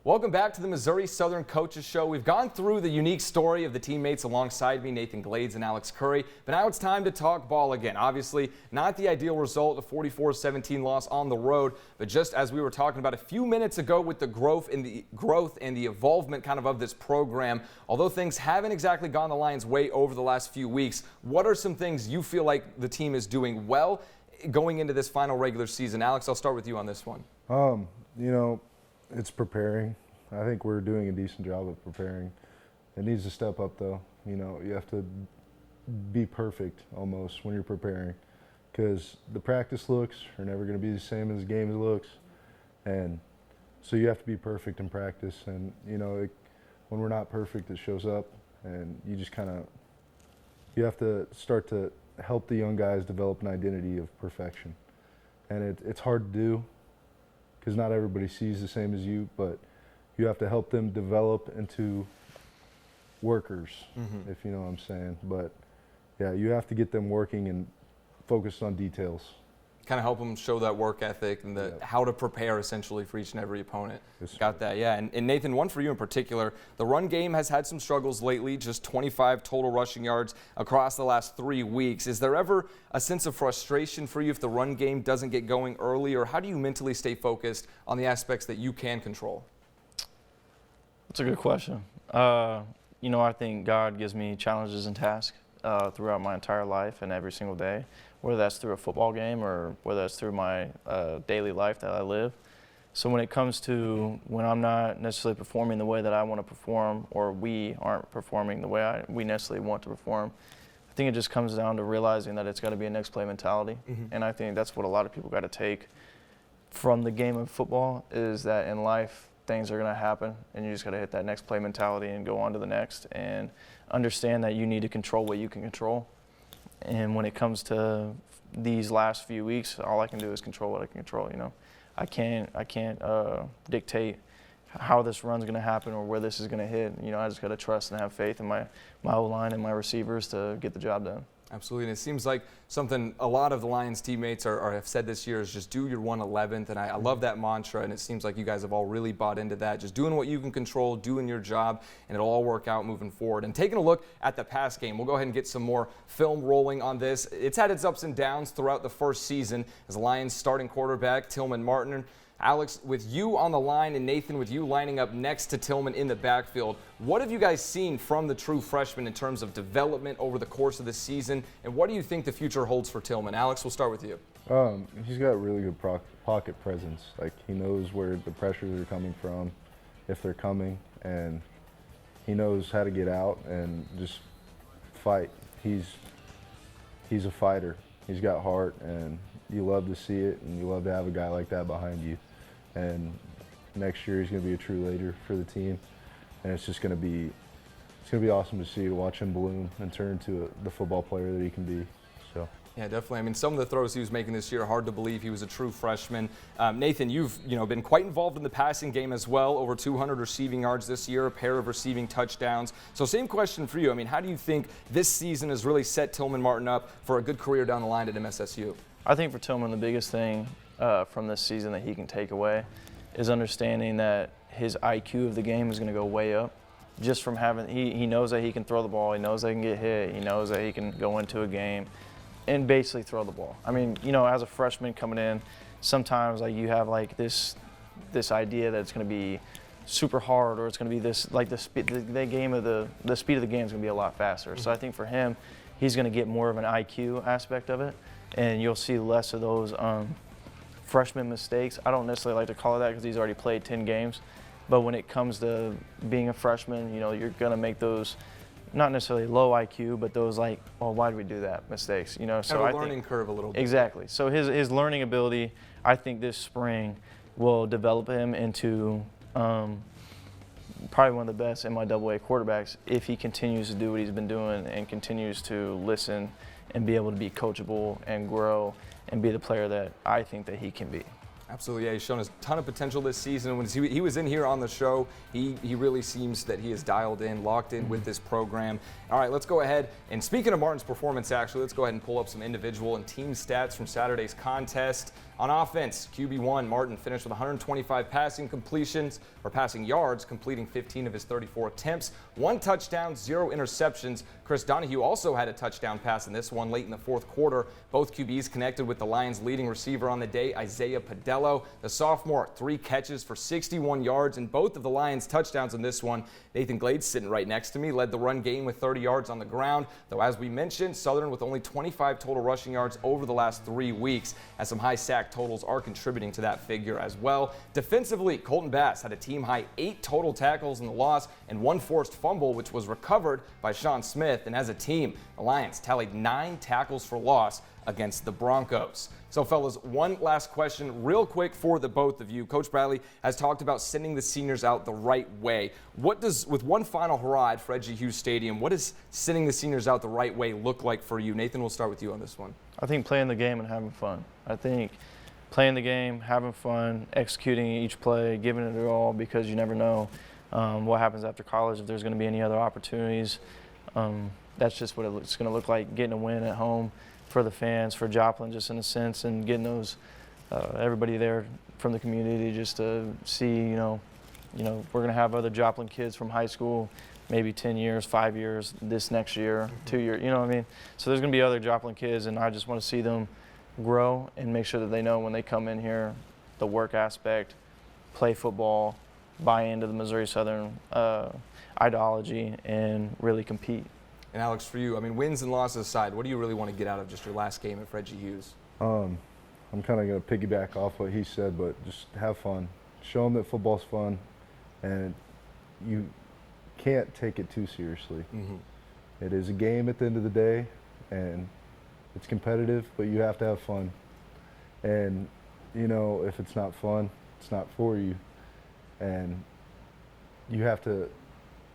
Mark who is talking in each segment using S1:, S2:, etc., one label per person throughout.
S1: Welcome back to the Missouri Southern Coaches Show. We've gone through the unique story of the teammates alongside me, Nathan Glades and Alex Curry, but now it's time to talk ball again. Obviously, not the ideal result, a 44-17 loss on the road, but just as we were talking about a few minutes ago with the growth and the evolvement of this program, although things haven't exactly gone the Lions' way over the last few weeks, what are some things you feel like the team is doing well going into this final regular season? Alex, I'll start with you on this one.
S2: It's preparing. I think we're doing a decent job of preparing. It needs to step up, though. You have to be perfect almost when you're preparing, because the practice looks are never going to be the same as the game looks, and so you have to be perfect in practice. And when we're not perfect, it shows up, and you just you have to start to help the young guys develop an identity of perfection, and it's hard to do, because not everybody sees the same as you, but you have to help them develop into workers, if you know what I'm saying. But yeah, you have to get them working and focused on details.
S1: Help them show that work ethic and how to prepare essentially for each and every opponent. Got that, yeah. And Nathan, one for you in particular, the run game has had some struggles lately, just 25 total rushing yards across the last 3 weeks. Is there ever a sense of frustration for you if the run game doesn't get going early, or how do you mentally stay focused on the aspects that you can control?
S3: That's a good question. I think God gives me challenges and tasks throughout my entire life and every single day, whether that's through a football game or whether that's through my daily life that I live. So when it comes to when I'm not necessarily performing the way that I want to perform, or we aren't performing the way we necessarily want to perform, I think it just comes down to realizing that it's got to be a next play mentality. And I think that's what a lot of people got to take from the game of football, is that in life things are going to happen, and you just got to hit that next play mentality and go on to the next, and understand that you need to control what you can control. And when it comes to these last few weeks, all I can do is control what I can control. I can't dictate how this run's going to happen or where this is going to hit. I just got to trust and have faith in my O-line and my receivers to get the job done.
S1: Absolutely, and it seems like something a lot of the Lions teammates have said this year is just do your 1/11th, and I love that mantra, and it seems like you guys have all really bought into that, just doing what you can control, doing your job, and it'll all work out moving forward. And taking a look at the pass game, we'll go ahead and get some more film rolling on this. It's had its ups and downs throughout the first season as the Lions starting quarterback, Tillman Martin. Alex, with you on the line and Nathan with you lining up next to Tillman in the backfield, what have you guys seen from the true freshman in terms of development over the course of the season, and what do you think the future holds for Tillman? Alex, we'll start with you.
S2: He's got really good pocket presence. He knows where the pressures are coming from, if they're coming, and he knows how to get out and just fight. He's a fighter. He's got heart, and you love to see it, and you love to have a guy like that behind you. And next year he's going to be a true leader for the team, and it's going to be awesome to watch him bloom and turn into the football player that he can be. So.
S1: Yeah, definitely. Some of the throws he was making this year, hard to believe he was a true freshman. Nathan, you've been quite involved in the passing game as well, over 200 receiving yards this year, a pair of receiving touchdowns. So same question for you. How do you think this season has really set Tillman Martin up for a good career down the line at MSSU?
S3: I think for Tillman, the biggest thing from this season that he can take away is understanding that his IQ of the game is going to go way up. Just from he knows that he can throw the ball, he knows that he can get hit, he knows that he can go into a game and basically throw the ball. As a freshman coming in, sometimes you have this idea that it's going to be super hard, or it's going to be this the speed of the game is going to be a lot faster. So I think for him, he's going to get more of an IQ aspect of it, and you'll see less of those freshman mistakes. I don't necessarily like to call it that because he's already played 10 games, but when it comes to being a freshman, you're going to make those not necessarily low IQ, but those why did we do that mistakes?
S1: So a learning curve a little bit.
S3: Exactly. So his learning ability, I think this spring will develop him into probably one of the best MIAA quarterbacks if he continues to do what he's been doing and continues to listen and be able to be coachable and grow and be the player that I think that he can be.
S1: Absolutely, yeah. He's shown a ton of potential this season. When he was in here on the show, he really seems that he is dialed in, locked in with this program. All right, let's go ahead. And speaking of Martin's performance, actually, let's go ahead and pull up some individual and team stats from Saturday's contest. On offense, QB1 Martin finished with 125 passing yards, completing 15 of his 34 attempts, 1 touchdown, 0 interceptions. Chris Donahue also had a touchdown pass in this one late in the fourth quarter. Both QBs connected with the Lions' leading receiver on the day, Isaiah Padello. The sophomore, 3 catches for 61 yards, and both of the Lions' touchdowns in this one. Nathan Glade, sitting right next to me, led the run game with 30 yards on the ground, though as we mentioned, Southern with only 25 total rushing yards over the last 3 weeks, as some high sack totals are contributing to that figure as well. Defensively, Colton Bass had a team-high 8 total tackles in the loss and 1 forced fumble, which was recovered by Sean Smith. And as a team, the Lions tallied 9 tackles for loss against the Broncos. So, fellas, one last question real quick for the both of you. Coach Bradley has talked about sending the seniors out the right way. With one final hurrah at Fred G. Hughes Stadium, what does sending the seniors out the right way look like for you? Nathan, we'll start with you on this one.
S3: I think playing the game and having fun. I think playing the game, having fun, executing each play, giving it all, because you never know what happens after college, if there's going to be any other opportunities. That's just what it's going to look like, getting a win at home for the fans, for Joplin, just in a sense, and getting those everybody there from the community just to see, we're going to have other Joplin kids from high school, maybe 10 years, 5 years, this next year, 2 years, you know what I mean? So there's going to be other Joplin kids, and I just want to see them grow and make sure that they know when they come in here, the work aspect, play football, buy into the Missouri Southern ideology, and really compete.
S1: And Alex, for you, I mean, wins and losses aside, what do you really want to get out of just your last game at Fred G. Hughes?
S2: I'm kind of going to piggyback off what he said, but just have fun. Show them that football's fun, and you can't take it too seriously.
S1: Mm-hmm.
S2: It is a game at the end of the day, and it's competitive, but you have to have fun. And, if it's not fun, it's not for you. And you have to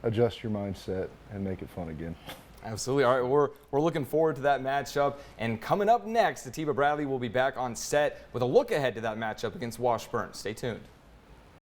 S2: adjust your mindset and make it fun again.
S1: Absolutely. All right, we're looking forward to that matchup. And coming up next, Atiba Bradley will be back on set with a look ahead to that matchup against Washburn. Stay tuned.